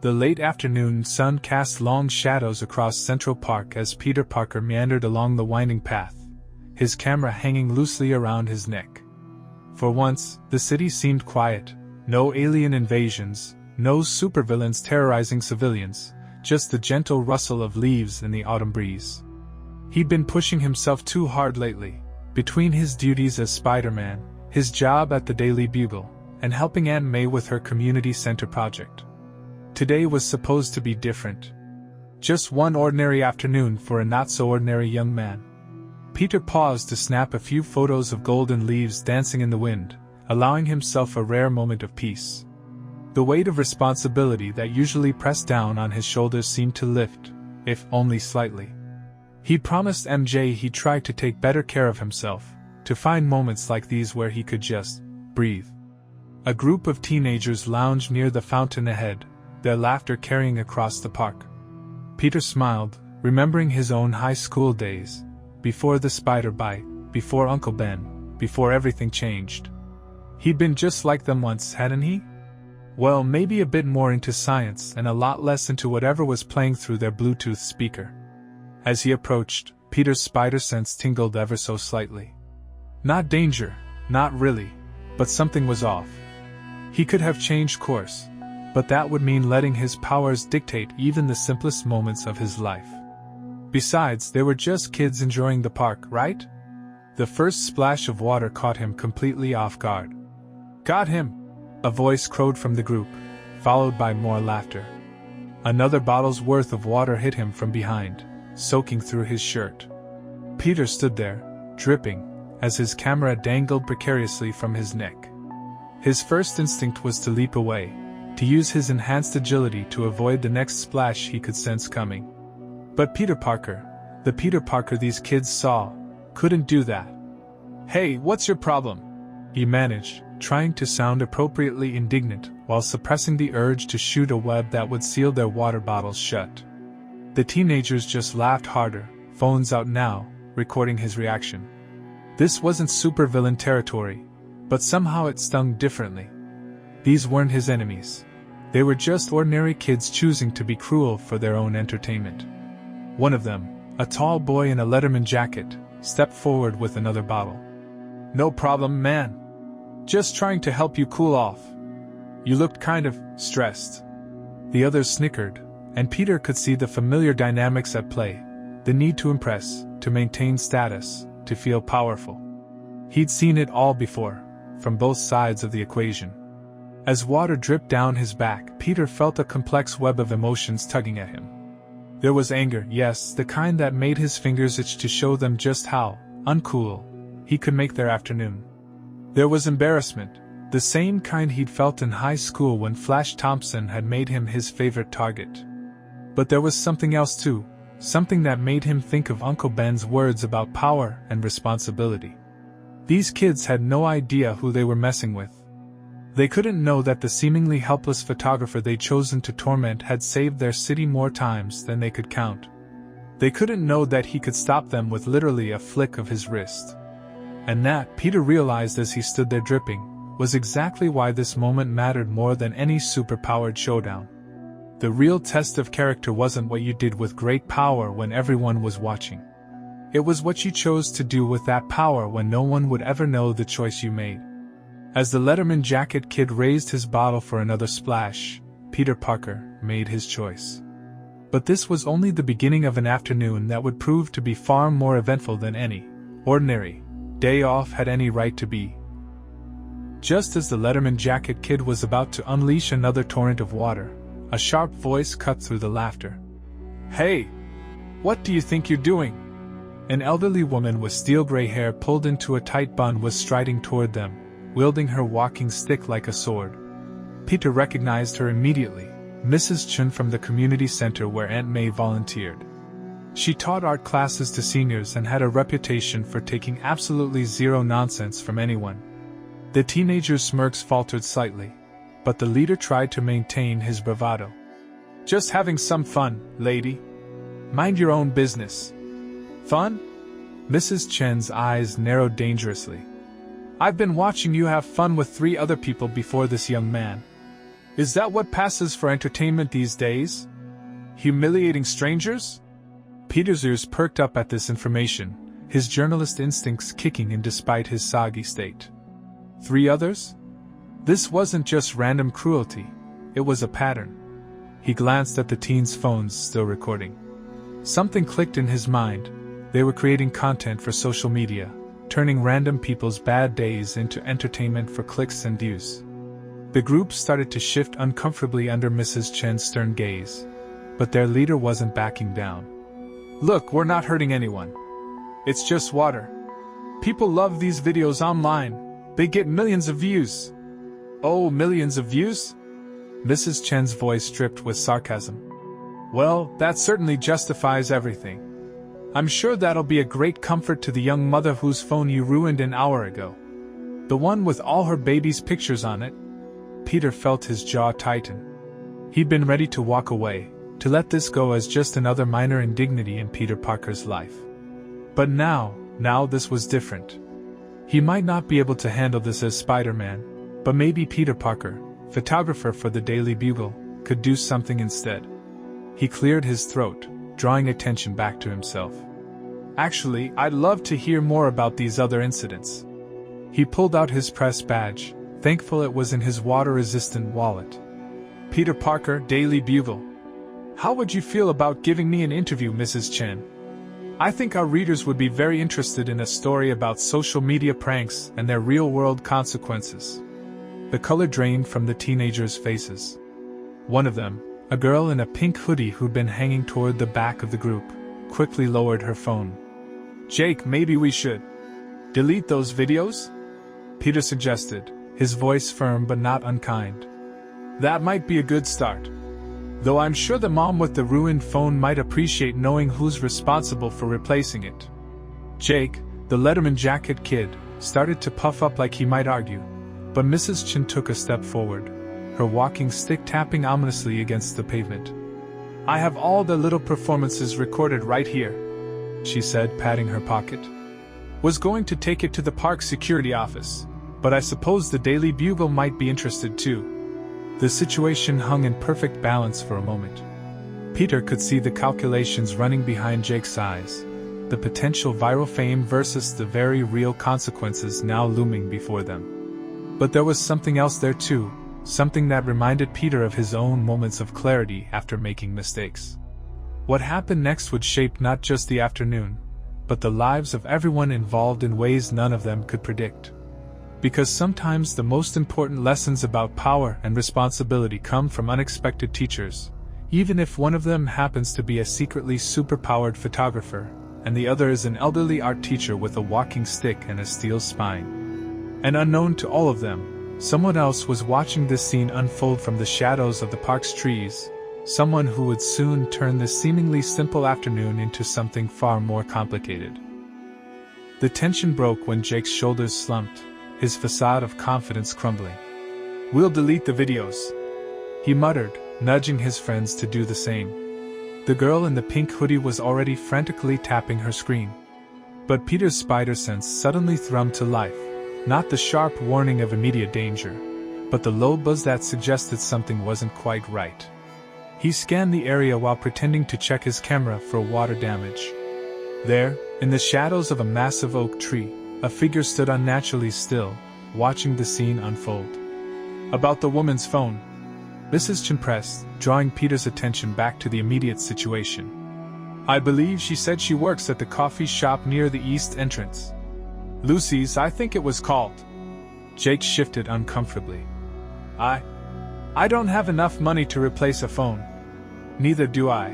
The late afternoon sun cast long shadows across Central Park as Peter Parker meandered along the winding path, his camera hanging loosely around his neck. For once, the city seemed quiet. No alien invasions, no supervillains terrorizing civilians, just the gentle rustle of leaves in the autumn breeze. He'd been pushing himself too hard lately, between his duties as Spider-Man, his job at the Daily Bugle, and helping Aunt May with her community center project. Today was supposed to be different. Just one ordinary afternoon for a not-so-ordinary young man. Peter paused to snap a few photos of golden leaves dancing in the wind, allowing himself a rare moment of peace. The weight of responsibility that usually pressed down on his shoulders seemed to lift, if only slightly. He promised MJ he'd try to take better care of himself, to find moments like these where he could just breathe. A group of teenagers lounged near the fountain ahead, their laughter carrying across the park. Peter smiled, remembering his own high school days, before the spider bite, before Uncle Ben, before everything changed. He'd been just like them once, hadn't he? Well, maybe a bit more into science and a lot less into whatever was playing through their Bluetooth speaker. As he approached, Peter's spider sense tingled ever so slightly. Not danger, not really, but something was off. He could have changed course, but that would mean letting his powers dictate even the simplest moments of his life. Besides, they were just kids enjoying the park, right? The first splash of water caught him completely off guard. "Got him!" a voice crowed from the group, followed by more laughter. Another bottle's worth of water hit him from behind, soaking through his shirt. Peter stood there, dripping, as his camera dangled precariously from his neck. His first instinct was to leap away, to use his enhanced agility to avoid the next splash he could sense coming. But Peter Parker, the Peter Parker these kids saw, couldn't do that. "Hey, what's your problem?" he managed, trying to sound appropriately indignant while suppressing the urge to shoot a web that would seal their water bottles shut. The teenagers just laughed harder, phones out now, recording his reaction. This wasn't supervillain territory, but somehow it stung differently. These weren't his enemies. They were just ordinary kids choosing to be cruel for their own entertainment. One of them, a tall boy in a Letterman jacket, stepped forward with another bottle. "No problem, man. Just trying to help you cool off. You looked kind of stressed." The others snickered, and Peter could see the familiar dynamics at play, the need to impress, to maintain status, to feel powerful. He'd seen it all before, from both sides of the equation. As water dripped down his back, Peter felt a complex web of emotions tugging at him. There was anger, yes, the kind that made his fingers itch to show them just how uncool he could make their afternoon. There was embarrassment, the same kind he'd felt in high school when Flash Thompson had made him his favorite target. But there was something else too, something that made him think of Uncle Ben's words about power and responsibility. These kids had no idea who they were messing with. They couldn't know that the seemingly helpless photographer they'd chosen to torment had saved their city more times than they could count. They couldn't know that he could stop them with literally a flick of his wrist. And that, Peter realized as he stood there dripping, was exactly why this moment mattered more than any super-powered showdown. The real test of character wasn't what you did with great power when everyone was watching. It was what you chose to do with that power when no one would ever know the choice you made. As the Letterman jacket kid raised his bottle for another splash, Peter Parker made his choice. But this was only the beginning of an afternoon that would prove to be far more eventful than any ordinary day off had any right to be. Just as the Letterman jacket kid was about to unleash another torrent of water, a sharp voice cut through the laughter. "Hey! What do you think you're doing?" An elderly woman with steel-gray hair pulled into a tight bun was striding toward them, wielding her walking stick like a sword. Peter recognized her immediately, Mrs. Chun from the community center where Aunt May volunteered. She taught art classes to seniors and had a reputation for taking absolutely zero nonsense from anyone. The teenager's smirks faltered slightly, but the leader tried to maintain his bravado. "Just having some fun, lady. Mind your own business." "Fun?" Mrs. Chen's eyes narrowed dangerously. "I've been watching you have fun with 3 other people before this young man. Is that what passes for entertainment these days? Humiliating strangers? Peter's ears perked up at this information, his journalist instincts kicking in despite his soggy state. 3 others? This wasn't just random cruelty, it was a pattern. He glanced at the teens' phones still recording. Something clicked in his mind. They were creating content for social media, turning random people's bad days into entertainment for clicks and views. The group started to shift uncomfortably under Mrs. Chen's stern gaze, but their leader wasn't backing down. Look, we're not hurting anyone. It's just water. People love these videos online. They get millions of views. Oh, millions of views? Mrs. Chen's voice dripped with sarcasm. Well, that certainly justifies everything. I'm sure that'll be a great comfort to the young mother whose phone you ruined an hour ago. The one with all her baby's pictures on it. Peter felt his jaw tighten. He'd been ready to walk away, to let this go as just another minor indignity in Peter Parker's life. But now this was different. He might not be able to handle this as Spider-Man, but maybe Peter Parker, photographer for the Daily Bugle, could do something instead. He cleared his throat, drawing attention back to himself. Actually, I'd love to hear more about these other incidents. He pulled out his press badge, thankful it was in his water-resistant wallet. Peter Parker, Daily Bugle. How would you feel about giving me an interview, Mrs. Chen? I think our readers would be very interested in a story about social media pranks and their real-world consequences. The color drained from the teenagers' faces. One of them, a girl in a pink hoodie who'd been hanging toward the back of the group, quickly lowered her phone. Jake, maybe we should delete those videos? Peter suggested, his voice firm but not unkind. That might be a good start. Though I'm sure the mom with the ruined phone might appreciate knowing who's responsible for replacing it. Jake, the Letterman jacket kid, started to puff up like he might argue, but Mrs. Chen took a step forward, her walking stick tapping ominously against the pavement. I have all the little performances recorded right here, she said, patting her pocket. Was going to take it to the park security office, but I suppose the Daily Bugle might be interested too. The situation hung in perfect balance for a moment. Peter could see the calculations running behind Jake's eyes, the potential viral fame versus the very real consequences now looming before them. But there was something else there too, something that reminded Peter of his own moments of clarity after making mistakes. What happened next would shape not just the afternoon, but the lives of everyone involved in ways none of them could predict. Because sometimes the most important lessons about power and responsibility come from unexpected teachers, even if one of them happens to be a secretly superpowered photographer, and the other is an elderly art teacher with a walking stick and a steel spine. And unknown to all of them, someone else was watching this scene unfold from the shadows of the park's trees, someone who would soon turn this seemingly simple afternoon into something far more complicated. The tension broke when Jake's shoulders slumped, his facade of confidence crumbling. We'll delete the videos, he muttered, nudging his friends to do the same. The girl in the pink hoodie was already frantically tapping her screen. But Peter's spider sense suddenly thrummed to life, not the sharp warning of immediate danger, but the low buzz that suggested something wasn't quite right. He scanned the area while pretending to check his camera for water damage. There, in the shadows of a massive oak tree, a figure stood unnaturally still, watching the scene unfold. About the woman's phone, Mrs. Chen pressed, drawing Peter's attention back to the immediate situation. I believe she said she works at the coffee shop near the east entrance. Lucy's, I think it was called. Jake shifted uncomfortably. I don't have enough money to replace a phone. Neither do I,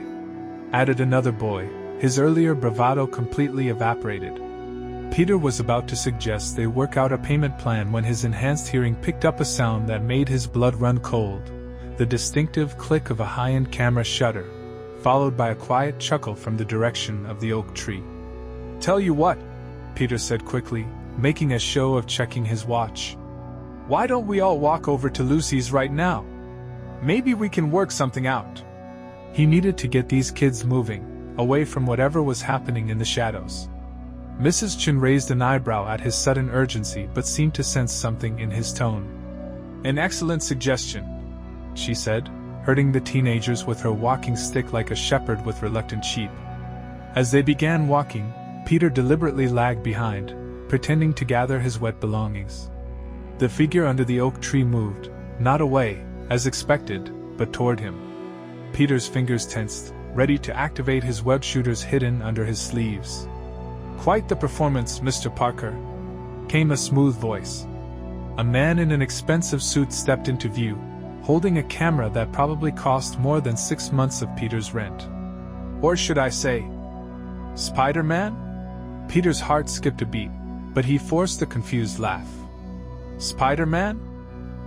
added another boy, his earlier bravado completely evaporated. Peter was about to suggest they work out a payment plan when his enhanced hearing picked up a sound that made his blood run cold, the distinctive click of a high-end camera shutter, followed by a quiet chuckle from the direction of the oak tree. Tell you what, Peter said quickly, making a show of checking his watch. Why don't we all walk over to Lucy's right now? Maybe we can work something out. He needed to get these kids moving, away from whatever was happening in the shadows. Mrs. Chen raised an eyebrow at his sudden urgency but seemed to sense something in his tone. An excellent suggestion. she said, herding the teenagers with her walking stick like a shepherd with reluctant sheep. As they began walking, Peter deliberately lagged behind, pretending to gather his wet belongings. The figure under the oak tree moved, not away, as expected, but toward him. Peter's fingers tensed, ready to activate his web shooters hidden under his sleeves. "Quite the performance, Mr. Parker," came a smooth voice. A man in an expensive suit stepped into view, holding a camera that probably cost more than 6 months of Peter's rent. Or should I say, Spider-Man? Peter's heart skipped a beat, but he forced a confused laugh. Spider-Man?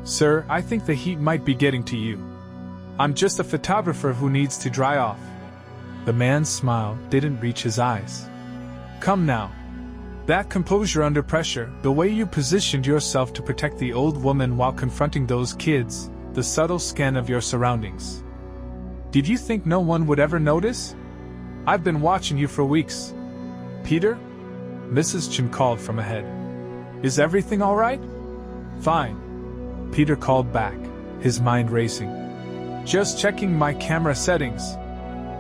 Sir, I think the heat might be getting to you. I'm just a photographer who needs to dry off. The man's smile didn't reach his eyes. Come now. That composure under pressure, the way you positioned yourself to protect the old woman while confronting those kids, the subtle scan of your surroundings. Did you think no one would ever notice? I've been watching you for weeks. Peter? Mrs. Chen called from ahead. Is everything all right? Fine. Peter called back, his mind racing. Just checking my camera settings.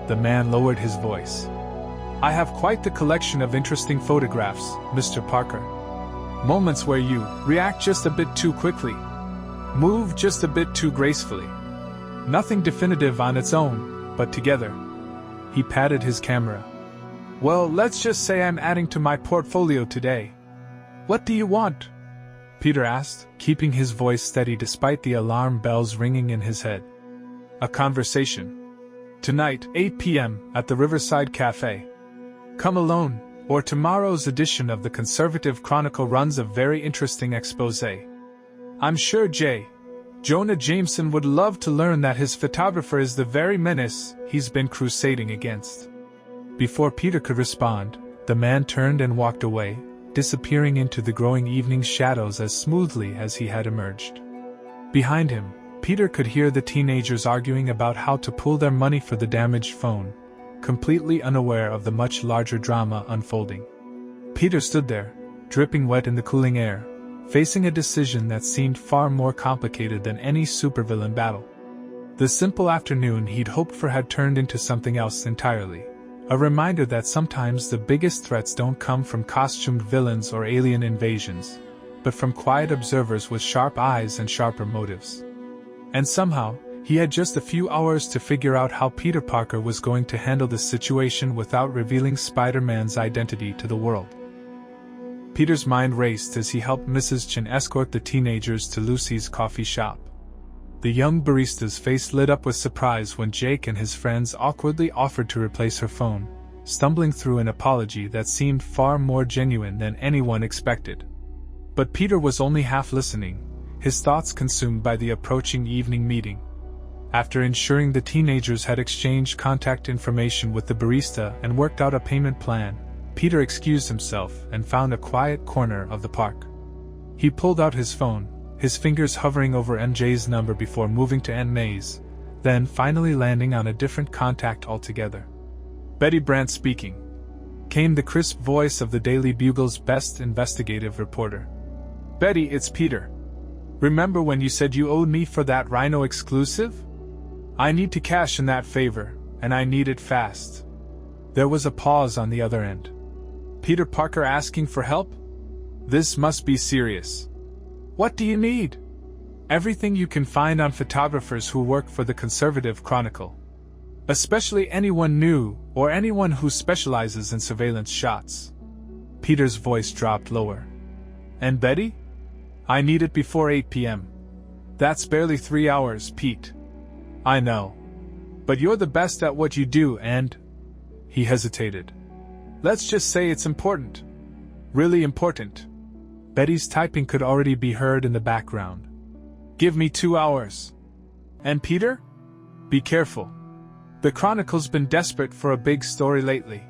The man lowered his voice. I have quite the collection of interesting photographs, Mr. Parker. Moments where you react just a bit too quickly. Move just a bit too gracefully. Nothing definitive on its own, but together. He patted his camera. Well, let's just say I'm adding to my portfolio today. What do you want? Peter asked, keeping his voice steady despite the alarm bells ringing in his head. A conversation. Tonight, 8 p.m., at the Riverside Cafe. Come alone, or tomorrow's edition of the Conservative Chronicle runs a very interesting expose. I'm sure Jonah Jameson would love to learn that his photographer is the very menace he's been crusading against. Before Peter could respond, the man turned and walked away, disappearing into the growing evening shadows as smoothly as he had emerged. Behind him, Peter could hear the teenagers arguing about how to pool their money for the damaged phone, completely unaware of the much larger drama unfolding. Peter stood there, dripping wet in the cooling air, facing a decision that seemed far more complicated than any supervillain battle. The simple afternoon he'd hoped for had turned into something else entirely. A reminder that sometimes the biggest threats don't come from costumed villains or alien invasions, but from quiet observers with sharp eyes and sharper motives. And somehow, he had just a few hours to figure out how Peter Parker was going to handle this situation without revealing Spider-Man's identity to the world. Peter's mind raced as he helped Mrs. Chen escort the teenagers to Lucy's coffee shop. The young barista's face lit up with surprise when Jake and his friends awkwardly offered to replace her phone, stumbling through an apology that seemed far more genuine than anyone expected. But Peter was only half listening, his thoughts consumed by the approaching evening meeting. After ensuring the teenagers had exchanged contact information with the barista and worked out a payment plan, Peter excused himself and found a quiet corner of the park. He pulled out his phone, his fingers hovering over MJ's number before moving to Aunt May's, then finally landing on a different contact altogether. Betty Brandt speaking, came the crisp voice of the Daily Bugle's best investigative reporter. Betty, it's Peter. Remember when you said you owed me for that Rhino exclusive? I need to cash in that favor, and I need it fast. There was a pause on the other end. Peter Parker asking for help? This must be serious. What do you need? Everything you can find on photographers who work for the Conservative Chronicle. Especially anyone new, or anyone who specializes in surveillance shots. Peter's voice dropped lower. And Betty? I need it before 8 p.m. That's barely 3 hours, Pete. I know. But you're the best at what you do and... He hesitated. Let's just say it's important. Really important. Betty's typing could already be heard in the background. Give me 2 hours. And Peter? Be careful. The Chronicle's been desperate for a big story lately.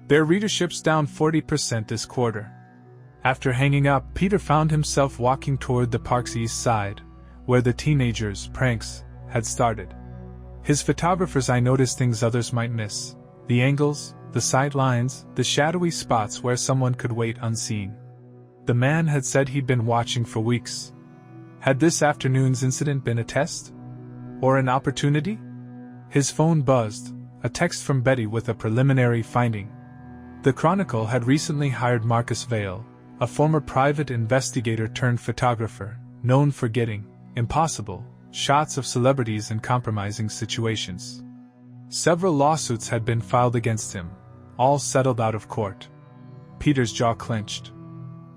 Their readership's down 40% this quarter. After hanging up, Peter found himself walking toward the park's east side, where the teenagers' pranks had started. His photographer's eye noticed things others might miss. The angles, the sight lines, the shadowy spots where someone could wait unseen. The man had said he'd been watching for weeks. Had this afternoon's incident been a test? Or an opportunity? His phone buzzed, a text from Betty with a preliminary finding. The Chronicle had recently hired Marcus Vale, a former private investigator turned photographer, known for getting impossible shots of celebrities in compromising situations. Several lawsuits had been filed against him, all settled out of court. Peter's jaw clenched.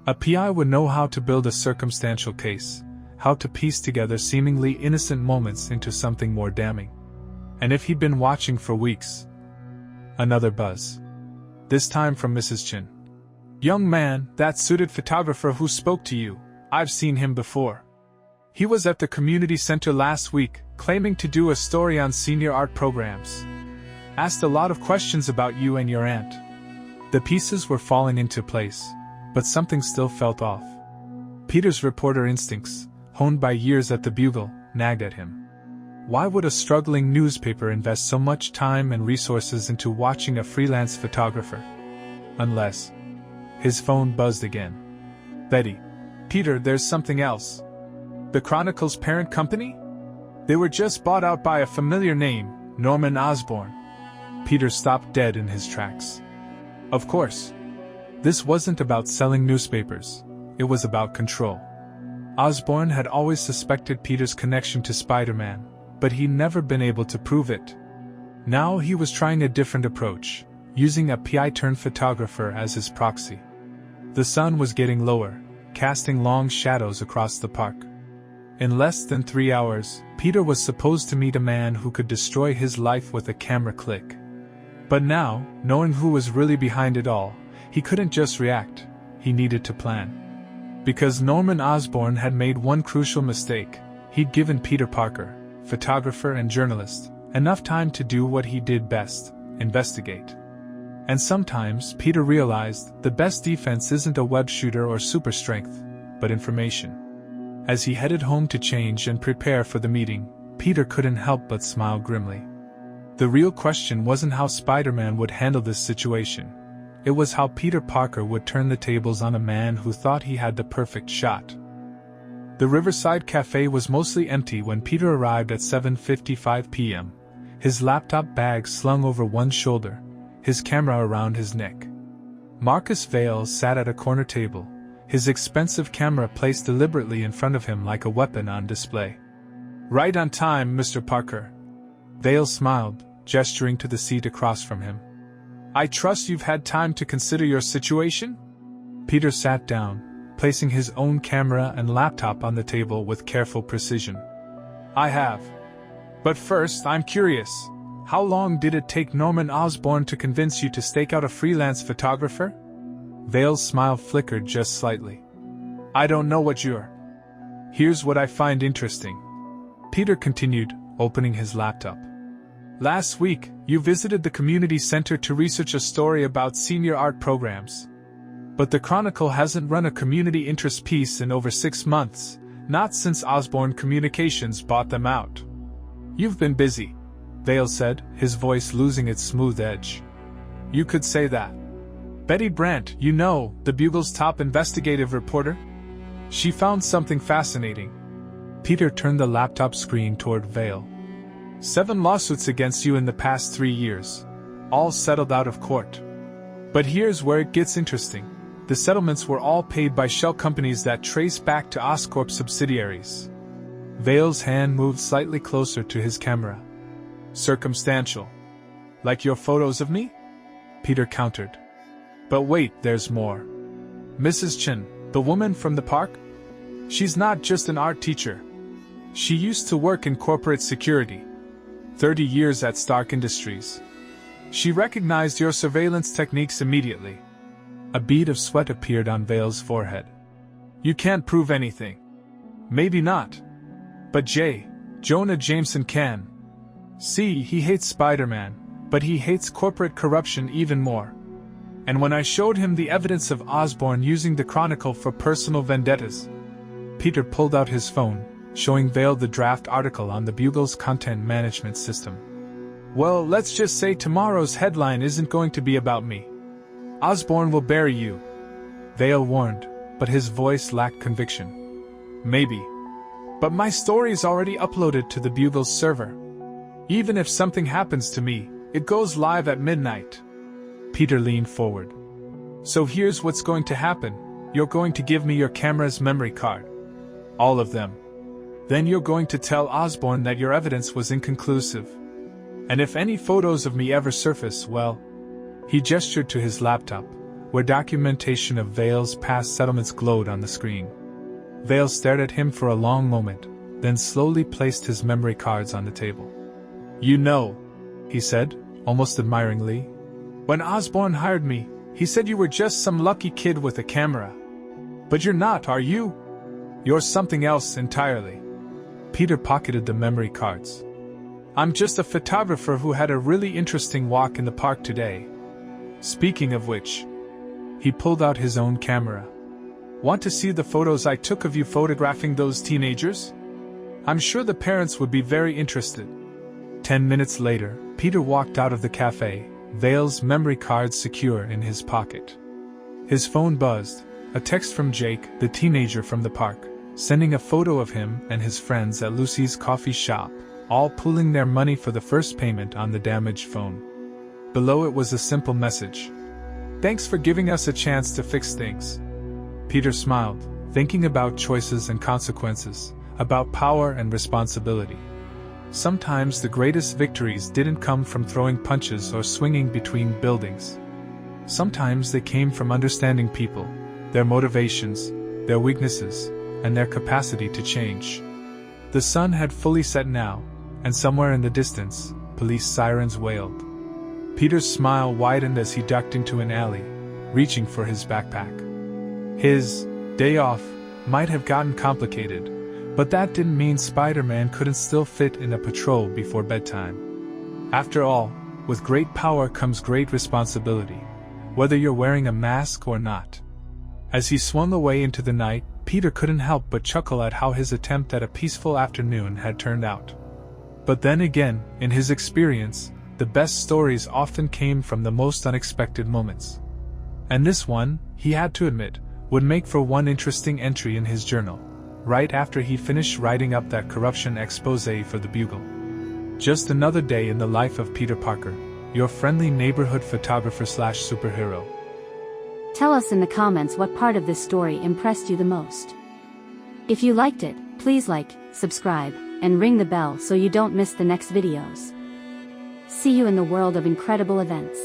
A PI would know how to build a circumstantial case, how to piece together seemingly innocent moments into something more damning. And if he'd been watching for weeks. Another buzz. This time from Mrs. Chin. "Young man, that suited photographer who spoke to you, I've seen him before. He was at the community center last week, claiming to do a story on senior art programs. Asked a lot of questions about you and your aunt." The pieces were falling into place, but something still felt off. Peter's reporter instincts, honed by years at the Bugle, nagged at him. Why would a struggling newspaper invest so much time and resources into watching a freelance photographer? Unless... His phone buzzed again. "Betty. Peter, there's something else. The Chronicle's parent company? They were just bought out by a familiar name, Norman Osborn." Peter stopped dead in his tracks. Of course. This wasn't about selling newspapers. It was about control. Osborn had always suspected Peter's connection to Spider-Man, but he'd never been able to prove it. Now he was trying a different approach, using a PI-turned-photographer as his proxy. The sun was getting lower, casting long shadows across the park. In less than 3 hours, Peter was supposed to meet a man who could destroy his life with a camera click. But now, knowing who was really behind it all, he couldn't just react, he needed to plan. Because Norman Osborn had made one crucial mistake. He'd given Peter Parker, photographer and journalist, enough time to do what he did best, investigate. And sometimes Peter realized the best defense isn't a web shooter or super strength, but information. As he headed home to change and prepare for the meeting, Peter couldn't help but smile grimly. The real question wasn't how Spider-Man would handle this situation. It was how Peter Parker would turn the tables on a man who thought he had the perfect shot. The Riverside Cafe was mostly empty when Peter arrived at 7:55 p.m., his laptop bag slung over one shoulder, his camera around his neck. Marcus Vale sat at a corner table, his expensive camera placed deliberately in front of him like a weapon on display. "Right on time, Mr. Parker." Vale smiled, gesturing to the seat across from him. "I trust you've had time to consider your situation?" Peter sat down, placing his own camera and laptop on the table with careful precision. "I have. But first, I'm curious. How long did it take Norman Osborn to convince you to stake out a freelance photographer?" Vale's smile flickered just slightly. "I don't know what you're..." "Here's what I find interesting," Peter continued, opening his laptop. "Last week, you visited the community center to research a story about senior art programs. But the Chronicle hasn't run a community interest piece in over 6 months, not since Osborn Communications bought them out. You've been busy," Vale said, his voice losing its smooth edge. "You could say that. Betty Brant, you know, the Bugle's top investigative reporter? She found something fascinating." Peter turned the laptop screen toward Vale. 7 lawsuits against you in the past 3 years. All settled out of court. But here's where it gets interesting. The settlements were all paid by shell companies that trace back to Oscorp subsidiaries. Vale's hand moved slightly closer to his camera. "Circumstantial. Like your photos of me?" Peter countered. "But wait, there's more. Mrs. Chin, the woman from the park? She's not just an art teacher. She used to work in corporate security. 30 years at Stark Industries. She recognized your surveillance techniques immediately." A bead of sweat appeared on Vale's forehead. "You can't prove anything." "Maybe not. But Jonah Jameson can. See, he hates Spider-Man, but he hates corporate corruption even more. And when I showed him the evidence of Osborn using the Chronicle for personal vendettas..." Peter pulled out his phone, showing Vale the draft article on the Bugle's content management system. "Well, let's just say tomorrow's headline isn't going to be about me. Osborn will bury you," Vale warned, but his voice lacked conviction. "Maybe. But my story is already uploaded to the Bugle's server. Even if something happens to me, it goes live at midnight. Peter leaned forward. So here's what's going to happen. You're going to give me your camera's memory card. All of them. Then you're going to tell Osborne that your evidence was inconclusive. And if any photos of me ever surface, well... He gestured to his laptop, where documentation of Vale's past settlements glowed on the screen. Vale stared at him for a long moment, then slowly placed his memory cards on the table. You know, he said, almost admiringly. When Osborne hired me, he said you were just some lucky kid with a camera. But you're not, are you? You're something else entirely. Peter pocketed the memory cards. I'm just a photographer who had a really interesting walk in the park today. Speaking of which, he pulled out his own camera. Want to see the photos I took of you photographing those teenagers? I'm sure the parents would be very interested. 10 minutes later, Peter walked out of the cafe, Vale's memory cards secure in his pocket. His phone buzzed, a text from Jake, the teenager from the park, sending a photo of him and his friends at Lucy's coffee shop, all pooling their money for the first payment on the damaged phone. Below it was a simple message. Thanks for giving us a chance to fix things. Peter smiled, thinking about choices and consequences, about power and responsibility. Sometimes the greatest victories didn't come from throwing punches or swinging between buildings. Sometimes they came from understanding people, their motivations, their weaknesses, and their capacity to change. The sun had fully set now, and somewhere in the distance, police sirens wailed. Peter's smile widened as he ducked into an alley, reaching for his backpack. His day off might have gotten complicated, but that didn't mean Spider-Man couldn't still fit in a patrol before bedtime. After all, with great power comes great responsibility, whether you're wearing a mask or not. As he swung away into the night, Peter couldn't help but chuckle at how his attempt at a peaceful afternoon had turned out. But then again, in his experience, the best stories often came from the most unexpected moments. And this one, he had to admit, would make for one interesting entry in his journal, right after he finished writing up that corruption exposé for the Bugle. Just another day in the life of Peter Parker, your friendly neighborhood photographer/superhero. Tell us in the comments what part of this story impressed you the most. If you liked it, please like, subscribe, and ring the bell so you don't miss the next videos. See you in the world of incredible events.